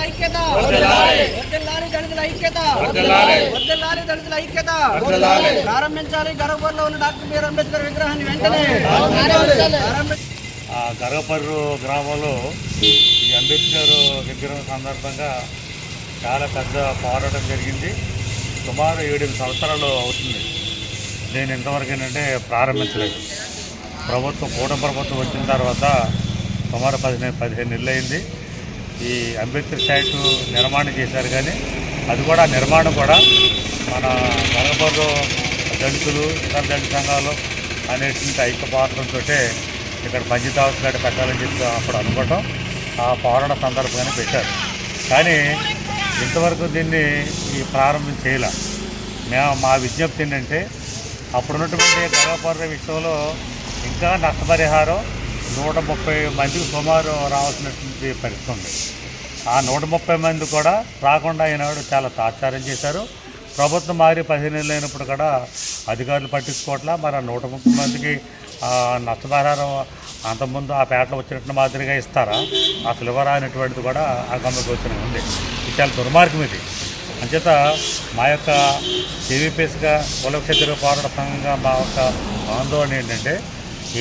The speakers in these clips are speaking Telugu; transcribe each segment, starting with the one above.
ఐక్యత ప్రారంభించాలి. గర్భపర్రులో ఉన్న డాక్టర్ బిఆర్ అంబేద్కర్ విగ్రహాన్ని వెంటనే గర్భపర్రు గ్రామంలో ఈ అంబేద్కర్ విగ్రహం సందర్భంగా చాలా పెద్ద పోరాటం జరిగింది. సుమారు 7 సంవత్సరాలు అవుతుంది. నేను ఇంతవరకు ఏంటంటే ప్రారంభించలేదు. కూటమి ప్రభుత్వం వచ్చిన తర్వాత సుమారు 15 నెలలు అయింది. ఈ అంబేద్కర్ సైట్ నిర్మాణం చేశారు, కానీ అది కూడా నిర్మాణం కూడా మన గర్భపర్రు దళితులు ఇతర దళిత సంఘాలు అనేటువంటి ఐక్యపాత్రంతో ఇక్కడ పంచాయతీ హౌస్ గడ్డ పెట్టాలని చెప్పి అప్పుడు అనుకోవటం, ఆ పోరాట సందర్భంగానే పెట్టారు. కానీ ఇంతవరకు దీన్ని ప్రారంభం చేయాల. మా విజ్ఞప్తి ఏంటంటే అప్పుడున్నటువంటి గర్భపర్రు విషయంలో ఇంకా నష్టపరిహారం 130 మందికి సుమారు రావాల్సినటువంటి పరిస్థితి ఉంది. ఆ 130 మంది కూడా రాకుండా ఈనాడు చాలా తాత్సారం చేశారు. ప్రభుత్వం మారి 15 నెలలు అయినప్పుడు కూడా అధికారులు పట్టించుకోవట్లా. మరి ఆ 130 మందికి నష్టపరిహారం అంతకుముందు ఆ పేటలో వచ్చినట్టు మాదిరిగా ఇస్తారా, అసలు ఇవ్వరా అనేటువంటిది కూడా ఆ గమనిక ఉంది. ఇది చాలా దుర్మార్గం. ఇది అంచేత మా యొక్క కేవీపీఎస్గా కులక్షేత్ర పోరాట సంఘంగా మా యొక్క ఆందోళన ఏంటంటే,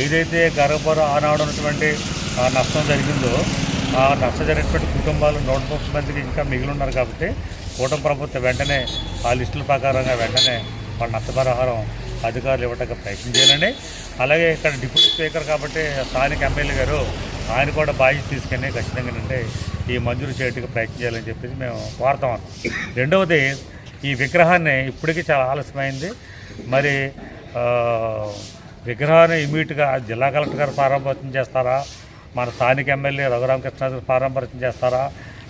ఏదైతే గర్భపర్రు ఆనాడు ఉన్నటువంటి నష్టం జరిగిందో ఆ నష్టం జరిగినటువంటి కుటుంబాలు 130 మందికి ఇంకా మిగిలి ఉన్నారు. కాబట్టి కూటమి ప్రభుత్వం వెంటనే ఆ లిస్టుల ప్రకారంగా వెంటనే వాళ్ళ నష్టపరిహారం అధికారులు ఇవ్వడానికి ప్రయత్నం చేయాలండి. అలాగే ఇక్కడ డిప్యూటీ స్పీకర్ కాబట్టి స్థానిక ఎమ్మెల్యే గారు ఆయన కూడా బాధ్యత తీసుకుని ఖచ్చితంగా అంటే ఈ మంజూరు చేయడానికి ప్రయత్నం చేయాలని చెప్పేసి మేము కోరుతాం. రెండవది, ఈ విగ్రహాన్ని ఇప్పటికీ చాలా ఆలస్యమైంది. మరి విగ్రహాన్ని ఇమీడియట్గా జిల్లా కలెక్టర్ గారు ప్రారంభోత్సవం చేస్తారా, మన స్థానిక ఎమ్మెల్యే రఘురామకృష్ణ ప్రారంభోత్సవం చేస్తారా,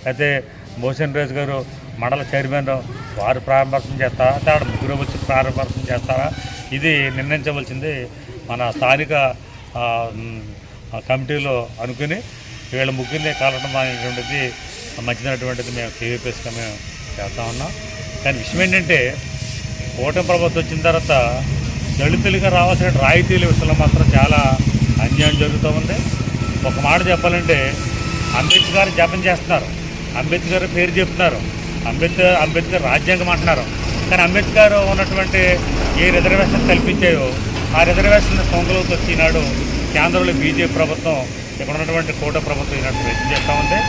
అయితే మోషన్ రాజు గారు మండల చైర్మన్ వారు ప్రారంభోత్సవం చేస్తారా, అక్కడ ముగ్గురు వచ్చి ప్రారంభోత్సవం చేస్తారా, ఇది నిర్ణయించవలసింది మన స్థానిక కమిటీలో అనుకుని వీళ్ళ ముగ్గురిని కలవడం అనేటువంటిది మంచిదైనటువంటిది మేము కేవీపీఎస్గా మేము చేస్తూ ఉన్నాం. కానీ విషయం ఏంటంటే, కూటమి ప్రభుత్వం వచ్చిన తర్వాత దళితులుగా రావాల్సిన రాయితీల విషయంలో మాత్రం చాలా అన్యాయం జరుగుతూ ఉంది. ఒక మాట చెప్పాలంటే, అంబేద్కర్ జపం చేస్తున్నారు, అంబేద్కర్ పేరు చెప్తున్నారు, అంబేద్కర్ రాజ్యాంగం అంటున్నారు. కానీ అంబేద్కర్ ఉన్నటువంటి ఏ రిజర్వేషన్ కల్పించాయో ఆ రిజర్వేషన్ కొంగలోకి వచ్చినాడు కేంద్రంలో బీజేపీ ప్రభుత్వం, ఇక్కడ ఉన్నటువంటి కూటమి ప్రభుత్వం ఈనాడు ప్రయత్నం చేస్తూ ఉంది.